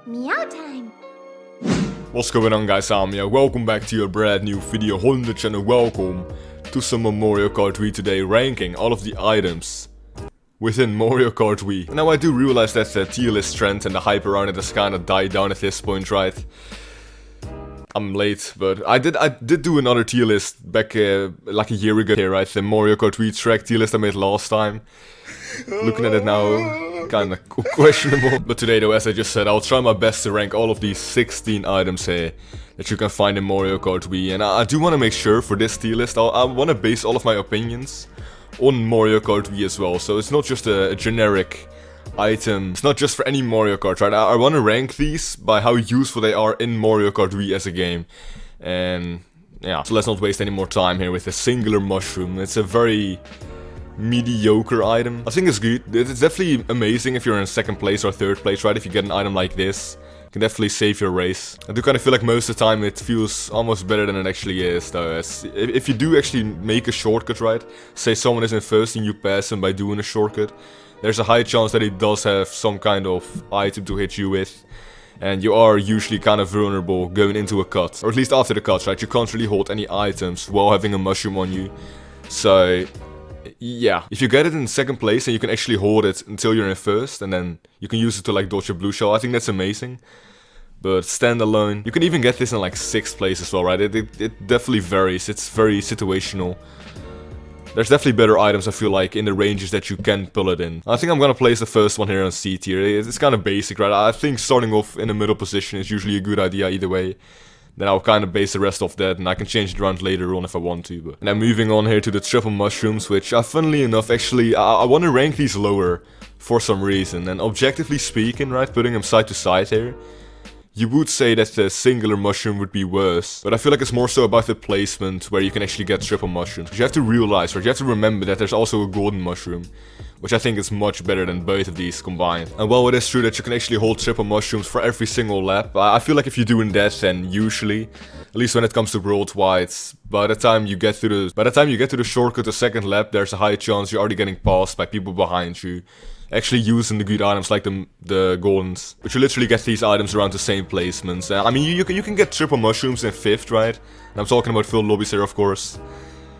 Meow time! What's going on, guys? I'm Meow. Welcome back to a brand new video on the channel. Welcome to some more Mario Kart Wii today, ranking all of the items within Mario Kart Wii. Now I do realize that the tier list trend and the hype around it has kinda died down at this point, right? I'm late, but I did do another tier list back like a year ago here, right? The Mario Kart Wii track tier list I made last time. Looking at it now, kinda questionable. But today though, as I just said, I'll try my best to rank all of these 16 items here that you can find in Mario Kart Wii. And I do want to make sure for this tier list, I want to base all of my opinions on Mario Kart Wii as well. So it's not just a generic item. It's not just for any Mario Kart, right? I want to rank these by how useful they are in Mario Kart Wii as a game. And yeah, so let's not waste any more time here with the singular mushroom. It's a very mediocre item. I think it's good. It's definitely amazing if you're in second place or third place, right? If you get an item like this, you can definitely save your race. I do kind of feel like most of the time it feels almost better than it actually is, though. As if you do actually make a shortcut, right? Say someone is in first and you pass him by doing a shortcut, there's a high chance that he does have some kind of item to hit you with. And you are usually kind of vulnerable going into a cut. Or at least after the cut, right? You can't really hold any items while having a mushroom on you. So yeah, if you get it in second place and you can actually hold it until you're in first, and then you can use it to like dodge a blue shell, I think that's amazing. But standalone, you can even get this in like sixth place as well, right? It definitely varies. It's very situational. There's definitely better items, I feel like, in the ranges that you can pull it in. I think I'm gonna place the first one here on C tier. It's kind of basic, right? I think starting off in the middle position is usually a good idea either way. Then I'll kind of base the rest off that, and I can change it around later on if I want to. But now moving on here to the triple mushrooms, which funnily enough, actually, I want to rank these lower for some reason. And objectively speaking, right, putting them side to side here, you would say that the singular mushroom would be worse. But I feel like it's more so about the placement where you can actually get triple mushrooms. But you have to realize, right, you have to remember that there's also a golden mushroom, which I think is much better than both of these combined. And while it is true that you can actually hold triple mushrooms for every single lap, I feel like if you're doing that, then usually, at least when it comes to worldwide, by the time you get to the shortcut the second lap, there's a high chance you're already getting passed by people behind you, actually using the good items like the goldens. But you literally get these items around the same placements. I mean, you can get triple mushrooms in fifth, right? And I'm talking about full lobbies here, of course.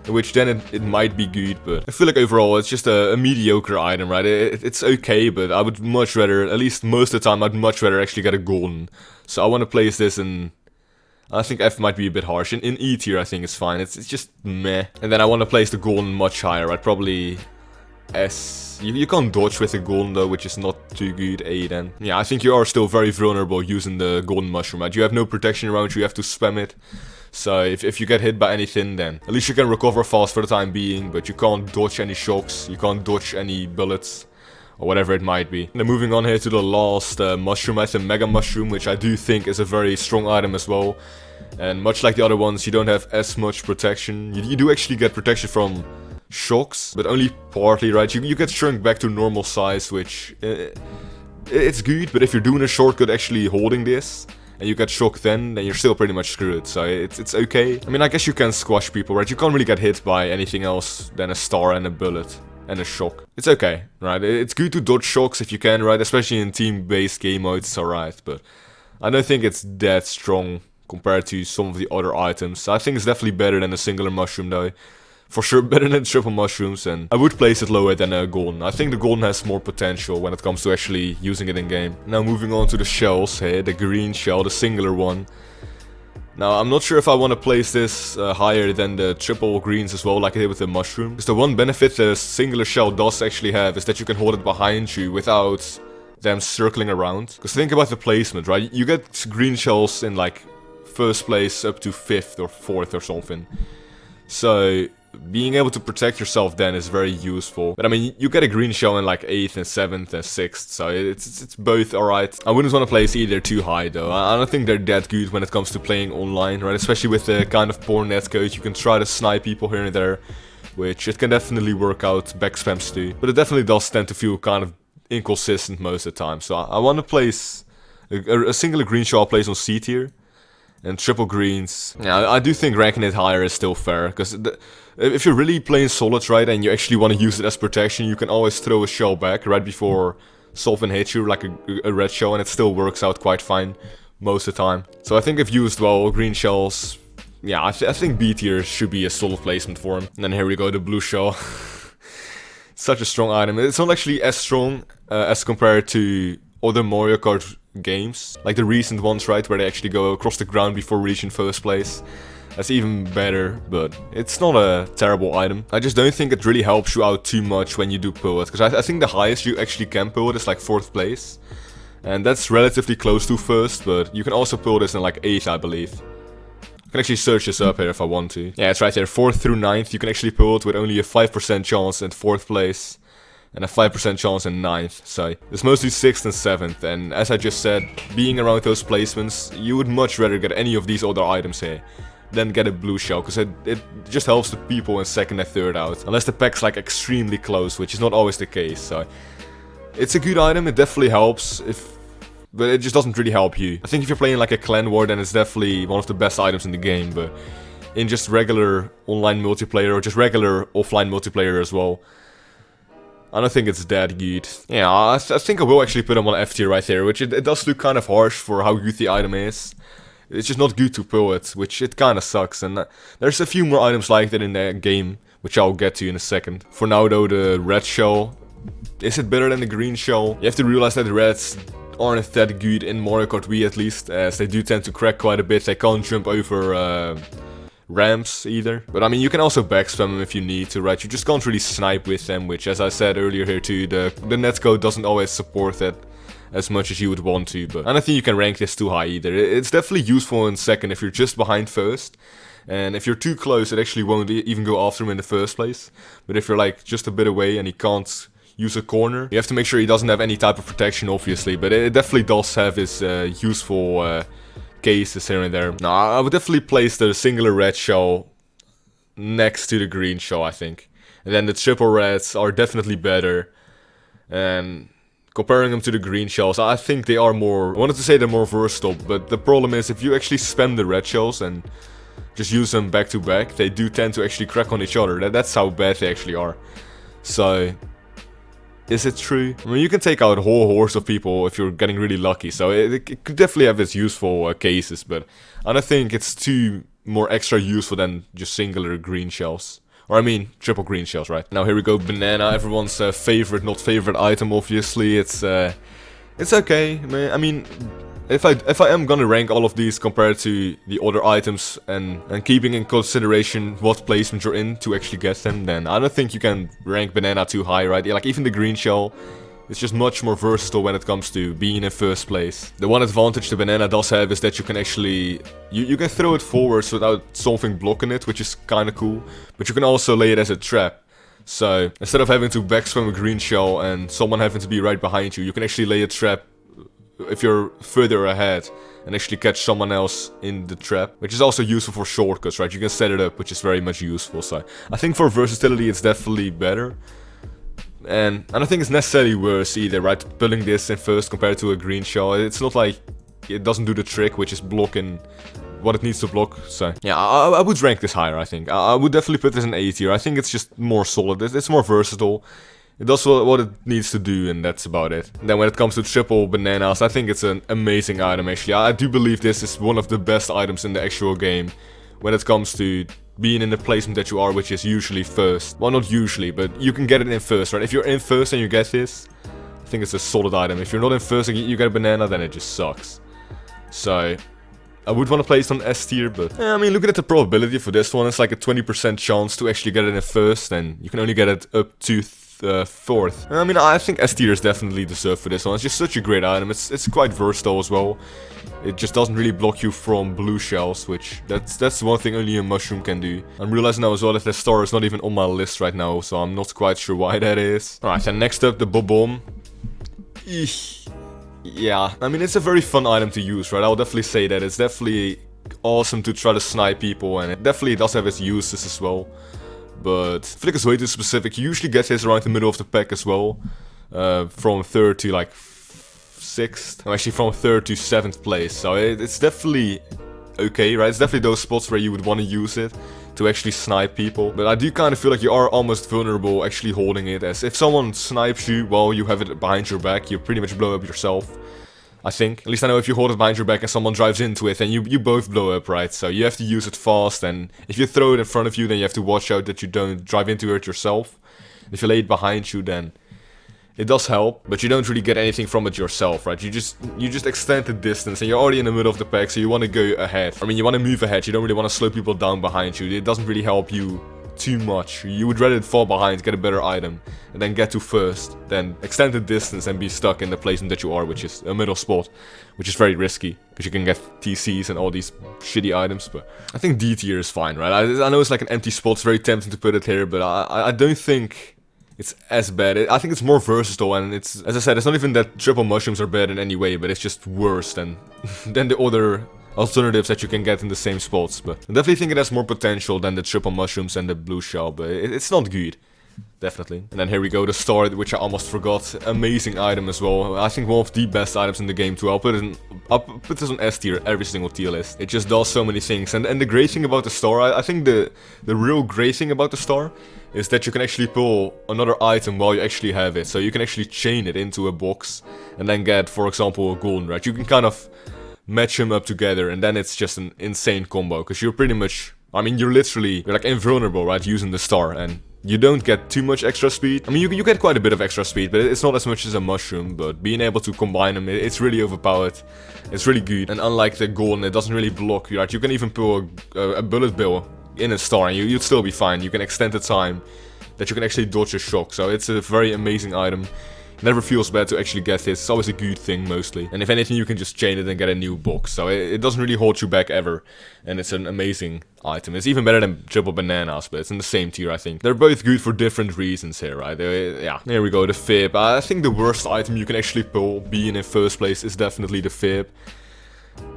Which then it might be good, but I feel like overall it's just a mediocre item, right? It's okay, but I would much rather, at least most of the time, I'd much rather actually get a golden. So I want to place this in, I think F might be a bit harsh. In E tier I think it's fine, it's just meh. And then I want to place the golden much higher, right? Probably S. You can't dodge with the golden though, which is not too good. A then. Yeah, I think you are still very vulnerable using the golden mushroom, right? You have no protection around you, you have to spam it. So if you get hit by anything, then at least you can recover fast for the time being, but you can't dodge any shocks, you can't dodge any bullets, or whatever it might be. And then moving on here to the last mushroom item, Mega Mushroom, which I do think is a very strong item as well. And much like the other ones, you don't have as much protection. You do actually get protection from shocks, but only partly, right? You get shrunk back to normal size, which it's good, but if you're doing a shortcut actually holding this, and you get shocked then you're still pretty much screwed, so it's okay. I mean, I guess you can squash people, right? You can't really get hit by anything else than a star and a bullet and a shock. It's okay, right? It's good to dodge shocks if you can, right? Especially in team-based game modes, it's alright, but I don't think it's that strong compared to some of the other items. I think it's definitely better than a singular mushroom though. For sure better than triple mushrooms, and I would place it lower than a golden. I think the golden has more potential when it comes to actually using it in game. Now moving on to the shells here, the green shell, the singular one. Now I'm not sure if I want to place this higher than the triple greens as well, like I did with the mushroom. Because the one benefit the singular shell does actually have is that you can hold it behind you without them circling around. Because think about the placement, right? You get green shells in like first place up to fifth or fourth or something. So being able to protect yourself then is very useful. But I mean, you get a green shell in like 8th and 7th and 6th, so it's both alright. I wouldn't want to place either too high though. I don't think they're that good when it comes to playing online, right? Especially with the kind of poor netcode, you can try to snipe people here and there, which it can definitely work out, backspams too. But it definitely does tend to feel kind of inconsistent most of the time. So I want to place a singular green shell I'll place on C tier. And triple greens, yeah, I do think ranking it higher is still fair, because if you're really playing solid, right, and you actually want to use it as protection, you can always throw a shell back right before Solvin hits you like a red shell, and it still works out quite fine most of the time. So I think if used well, green shells, yeah, I think B tier should be a solid placement for him. And then here we go, the blue shell. Such a strong item. It's not actually as strong as compared to other Mario Kart games, like the recent ones, right, where they actually go across the ground before reaching first place. That's even better, but it's not a terrible item. I just don't think it really helps you out too much when you do pull it, because I think the highest you actually can pull it is like 4th place. And that's relatively close to first, but you can also pull this in like 8th, I believe. I can actually search this up here if I want to. Yeah, it's right there, 4th through 9th, you can actually pull it with only a 5% chance in 4th place. And a 5% chance in 9th, so it's mostly 6th and 7th, and as I just said, being around those placements, you would much rather get any of these other items here than get a blue shell, because it just helps the people in 2nd and 3rd out, unless the pack's like extremely close, which is not always the case, so it's a good item, it definitely helps, but it just doesn't really help you. I think if you're playing like a clan war, then it's definitely one of the best items in the game, but in just regular online multiplayer, or just regular offline multiplayer as well, I don't think it's that good. Yeah, I think I will actually put him on F tier right there, which it does look kind of harsh for how good the item is. It's just not good to pull it, which it kind of sucks, and there's a few more items like that in the game, which I'll get to in a second. For now though, the red shell, is it better than the green shell? You have to realize that the reds aren't that good in Mario Kart Wii, at least, as they do tend to crack quite a bit. They can't jump over ramps either, but I mean, you can also backspam them if you need to, right? You just can't really snipe with them, which, as I said earlier here too, the netcode doesn't always support that as much as you would want to, but I don't think you can rank this too high either. It's definitely useful in 2nd if you're just behind 1st, and if you're too close, it actually won't even go after him in the first place. But if you're like just a bit away and he can't use a corner, you have to make sure he doesn't have any type of protection, obviously, but it definitely does have his useful cases here and there. Now, I would definitely place the singular red shell next to the green shell, I think. And then the triple reds are definitely better. And comparing them to the green shells, I think they are more... I wanted to say they're more versatile, but the problem is if you actually spam the red shells and just use them back to back, they do tend to actually crack on each other. That's how bad they actually are. So... is it true? I mean, you can take out a whole horse of people if you're getting really lucky, so it could definitely have its useful cases, but I don't think it's too more extra useful than just singular green shells. Or I mean, triple green shells, right? Now here we go, banana, everyone's favorite, not favorite item, obviously. It's okay. I mean, if I am gonna rank all of these compared to the other items and keeping in consideration what placement you're in to actually get them, then I don't think you can rank banana too high, right? Yeah, like even the green shell, it's just much more versatile when it comes to being in 1st place. The one advantage the banana does have is that you can actually... You can throw it forwards without something blocking it, which is kinda cool. But you can also lay it as a trap. So, instead of having to backspam a green shell and someone having to be right behind you, you can actually lay a trap if you're further ahead and actually catch someone else in the trap, which is also useful for shortcuts, right? You can set it up, which is very much useful. So I think for versatility it's definitely better, and I don't think it's necessarily worse either, right? Pulling this in 1st compared to a green shell, it's not like it doesn't do the trick, which is blocking what it needs to block. So yeah, I would rank this higher. I think I would definitely put this in A tier. I think it's just more solid, it's more versatile. It does what it needs to do, and that's about it. And then when it comes to triple bananas, I think it's an amazing item, actually. I do believe this is one of the best items in the actual game when it comes to being in the placement that you are, which is usually 1st. Well, not usually, but you can get it in 1st, right? If you're in 1st and you get this, I think it's a solid item. If you're not in 1st and you get a banana, then it just sucks. So I would want to place it on S tier, but yeah, I mean, looking at the probability for this one, it's like a 20% chance to actually get it in 1st, and you can only get it up to 4th. I mean, I think S tier is definitely deserved for this one. It's just such a great item. It's quite versatile as well. It just doesn't really block you from blue shells, which that's one thing only a mushroom can do. I'm realizing now as well that the star is not even on my list right now, so I'm not quite sure why that is. Alright, and next up, the Bob-omb. Yeah, I mean, it's a very fun item to use, right? I'll definitely say that. It's definitely awesome to try to snipe people, and it definitely does have its uses as well. But Flick is way too specific. You usually get this around the middle of the pack as well. From 3rd to like 6th. No, actually from 3rd to 7th place. So it's definitely okay, right? It's definitely those spots where you would want to use it. to actually snipe people. But I do kind of feel like you are almost vulnerable actually holding it, as if someone snipes you while you have it behind your back, you pretty much blow up yourself. I think. At least I know if you hold it behind your back and someone drives into it, then you both blow up, right? So you have to use it fast, and if you throw it in front of you, then you have to watch out that you don't drive into it yourself. If you lay it behind you, then it does help, but you don't really get anything from it yourself, right? You just extend the distance, and you're already in the middle of the pack, so you want to go ahead. I mean, you want to move ahead, you don't really want to slow people down behind you. It doesn't really help you too much. You would rather fall behind, get a better item, and then get to first, then extend the distance and be stuck in the placement that you are, which is a middle spot, which is very risky, because you can get TCs and all these shitty items. But I think D tier is fine, right? I know it's like an empty spot, it's very tempting to put it here, but I don't think it's as bad. I think it's more versatile, and it's, as I said, it's not even that triple mushrooms are bad in any way, but it's just worse than the other alternatives that you can get in the same spots. But I definitely think it has more potential than the triple mushrooms and the blue shell, but it's not good. Definitely. And then here we go, the star, which I almost forgot. Amazing item as well. I think one of the best items in the game too. I'll put this on S tier every single tier list. It just does so many things. And the great thing about the star, I think the real great thing about the star is that you can actually pull another item while you actually have it. So you can actually chain it into a box and then get, for example, a golden, right? You can kind of match them up together, and then it's just an insane combo, because you're pretty much, I mean, you're like invulnerable, right, using the star, and you don't get too much extra speed. I mean, you get quite a bit of extra speed, but it's not as much as a mushroom. But being able to combine them, it's really overpowered. It's really good. And unlike the golden, it doesn't really block you, right? You can even pull a bullet bill in a star, and you'd still be fine. You can extend the time that you can actually dodge a shock. So it's a very amazing item. Never feels bad to actually get this. It's always a good thing, mostly. And if anything, you can just chain it and get a new box. So it doesn't really hold you back ever. And it's an amazing item. It's even better than triple bananas, but it's in the same tier, I think. They're both good for different reasons here, right? Yeah, there we go, the fib. I think the worst item you can actually pull, being in first place, is definitely the fib.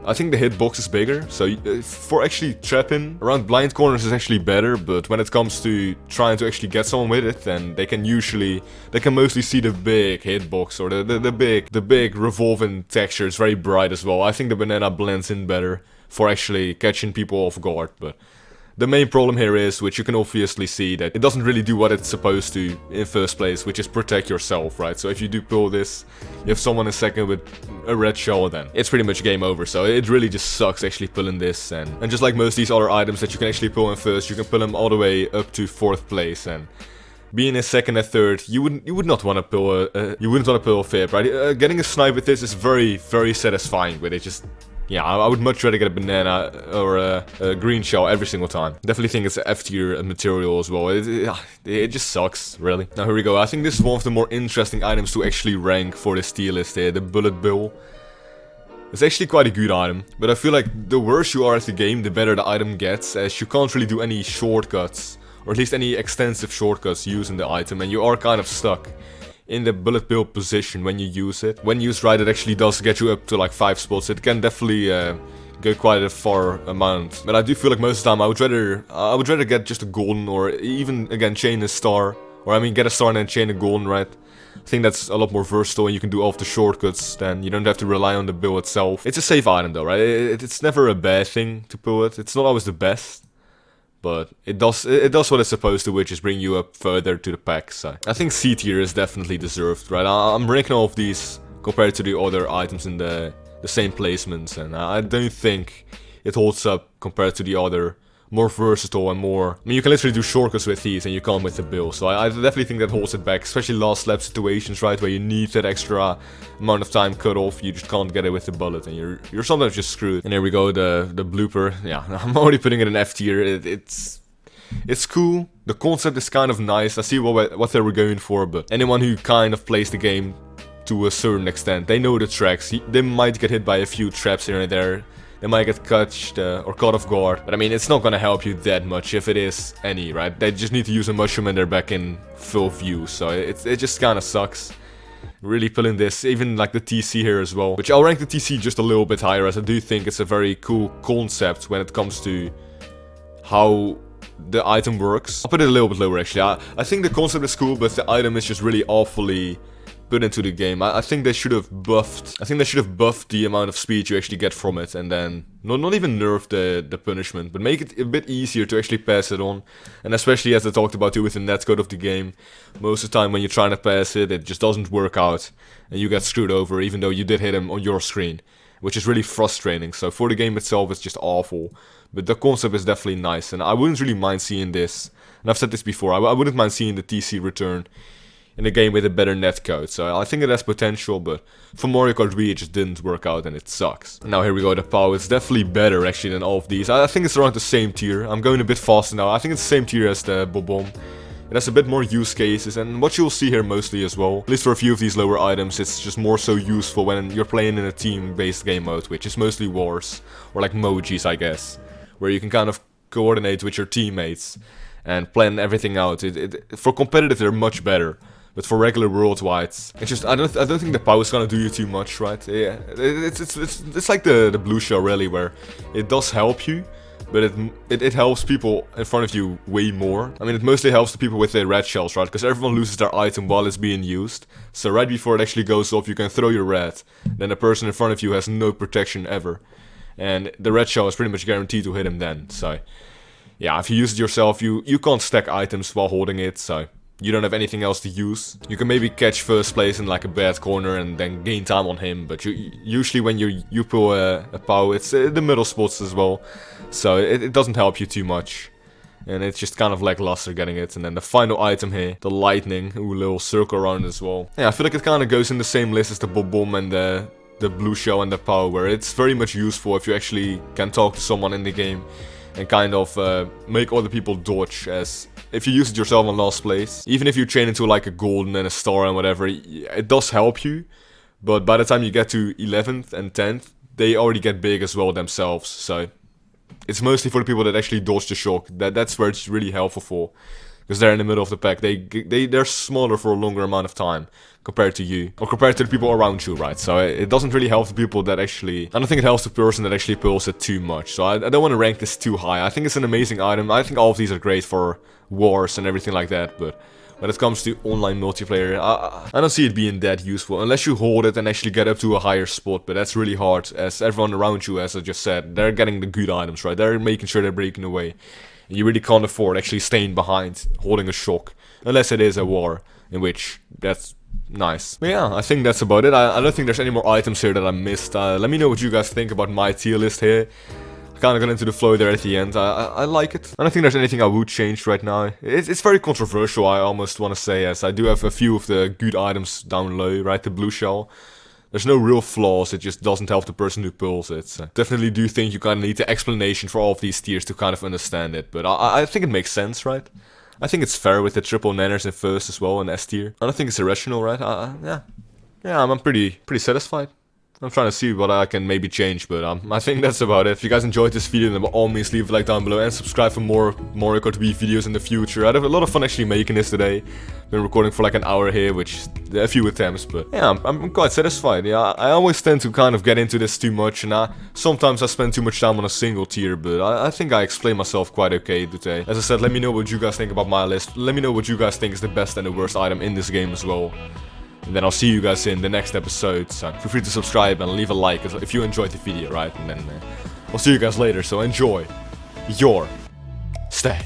I think the hitbox is bigger, so for actually trapping around blind corners is actually better, but when it comes to trying to actually get someone with it, then they can mostly see the big hitbox, or the big revolving texture. It's very bright as well. I think the banana blends in better for actually catching people off guard, but the main problem here is, which you can obviously see, that it doesn't really do what it's supposed to in first place, which is protect yourself, right? So if you do pull this, you have someone in second with a red shell, then it's pretty much game over. So it really just sucks actually pulling this, and just like most of these other items that you can actually pull in first, you can pull them all the way up to 4th place, and being in second and third, you would not want to pull a fib, right? Getting a snipe with this is very, very satisfying, but it just, yeah, I would much rather get a banana or a green shell every single time. Definitely think it's an F tier material as well. It just sucks, really. Now here we go. I think this is one of the more interesting items to actually rank for this tier list here, the bullet bill. It's actually quite a good item, but I feel like the worse you are at the game, the better the item gets, as you can't really do any shortcuts, or at least any extensive shortcuts using the item, and you are kind of stuck in the bullet bill position when you use it. When used right, it actually does get you up to like 5 spots. It can definitely go quite a far amount. But I do feel like most of the time I would rather get just a golden, or even again chain a star, or I mean get a star and then chain a golden, right? I think that's a lot more versatile, and you can do all of the shortcuts, then you don't have to rely on the bill itself. It's a safe item though, right? It's never a bad thing to pull it. It's not always the best, but it does what it's supposed to, which is bring you up further to the pack. So I think C tier is definitely deserved, right? I'm ranking all of these compared to the other items in the same placements, and I don't think it holds up compared to the other more versatile and more. I mean, you can literally do shortcuts with these, and you can't with the bill. So I definitely think that holds it back, especially last lap situations, right, where you need that extra amount of time cut off. You just can't get it with the bullet, and you're sometimes just screwed. And here we go, the blooper. Yeah, I'm already putting it in F tier. It's cool. The concept is kind of nice. I see what they were going for, but anyone who kind of plays the game to a certain extent, they know the tracks. They might get hit by a few traps here and there. They might get caught or caught off guard, but I mean, it's not gonna help you that much, if it is any, right? They just need to use a mushroom and they're back in full view, so it just kinda sucks. Really pulling this, even like the TC here as well, which I'll rank the TC just a little bit higher, as I do think it's a very cool concept when it comes to how the item works. I'll put it a little bit lower actually. I think the concept is cool, but the item is just really awfully put into the game. I think they should have buffed. I think they should have buffed the amount of speed you actually get from it, and then not even nerf the punishment, but make it a bit easier to actually pass it on. And especially as I talked about too with the netcode of the game, most of the time when you're trying to pass it, it just doesn't work out, and you get screwed over, even though you did hit him on your screen, which is really frustrating. So for the game itself, it's just awful. But the concept is definitely nice, and I wouldn't really mind seeing this. And I've said this before, I wouldn't mind seeing the TC return in a game with a better netcode. So I think it has potential, but for Mario Kart Wii it just didn't work out and it sucks. And now here we go, the POW. It's definitely better actually than all of these. I think it's around the same tier. I'm going a bit faster now. I think it's the same tier as the Bob-omb. It has a bit more use cases, and what you'll see here mostly as well, at least for a few of these lower items, it's just more so useful when you're playing in a team-based game mode, which is mostly wars, or like Mojis, I guess, where you can kind of coordinate with your teammates and plan everything out. For competitive, they're much better. But for regular worldwide, it's just I don't think the POW is gonna do you too much, right? Yeah, it's like the blue shell really, where it does help you, but it helps people in front of you way more. I mean, it mostly helps the people with the red shells, right? Because everyone loses their item while it's being used. So right before it actually goes off, you can throw your red. Then the person in front of you has no protection ever, and the red shell is pretty much guaranteed to hit him then. So yeah, if you use it yourself, you can't stack items while holding it, so you don't have anything else to use. You can maybe catch first place in like a bad corner and then gain time on him, but usually when you pull a POW, it's in the middle spots as well, so it doesn't help you too much. And it's just kind of lackluster getting it. And then the final item here, the lightning, ooh, little circle around as well. Yeah, I feel like it kind of goes in the same list as the Bob-omb and the blue shell and the POW, where it's very much useful if you actually can talk to someone in the game and kind of make other people dodge, as if you use it yourself in last place. Even if you chain into like a golden and a star and whatever, it does help you, but by the time you get to 11th and 10th, they already get big as well themselves, so it's mostly for the people that actually dodge the shock. That's where it's really helpful for, because they're in the middle of the pack. They're smaller for a longer amount of time compared to you, or compared to the people around you, right? So it doesn't really help the people that actually, I don't think it helps the person that actually pulls it too much. So I don't want to rank this too high. I think it's an amazing item. I think all of these are great for wars and everything like that, but when it comes to online multiplayer, I don't see it being that useful, unless you hold it and actually get up to a higher spot, but that's really hard, as everyone around you, as I just said, they're getting the good items, right? They're making sure they're breaking away. And you really can't afford actually staying behind, holding a shock, unless it is a war, in which that's nice. But yeah, I think that's about it. I don't think there's any more items here that I missed. Let me know what you guys think about my tier list here. Kind of got into the flow there at the end. I like it. I don't think there's anything I would change right now. It's very controversial, I almost want to say, as I do have a few of the good items down low, right? The blue shell. There's no real flaws, it just doesn't help the person who pulls it. So definitely do think you kind of need the explanation for all of these tiers to kind of understand it. But I think it makes sense, right? I think it's fair with the triple nanners in first as well in S tier. I don't think it's irrational, right? Yeah, I'm pretty satisfied. I'm trying to see what I can maybe change, but I think that's about it. If you guys enjoyed this video, then by all means leave a like down below and subscribe for more Mario Kart Wii videos in the future. I had a lot of fun actually making this today. Been recording for like an hour here, which a few attempts, but yeah, I'm quite satisfied. Yeah, I always tend to kind of get into this too much, and sometimes I spend too much time on a single tier, but I think I explain myself quite okay today. As I said, let me know what you guys think about my list. Let me know what you guys think is the best and the worst item in this game as well. And then I'll see you guys in the next episode, so feel free to subscribe and leave a like if you enjoyed the video, right? And then I'll see you guys later, so enjoy your stay.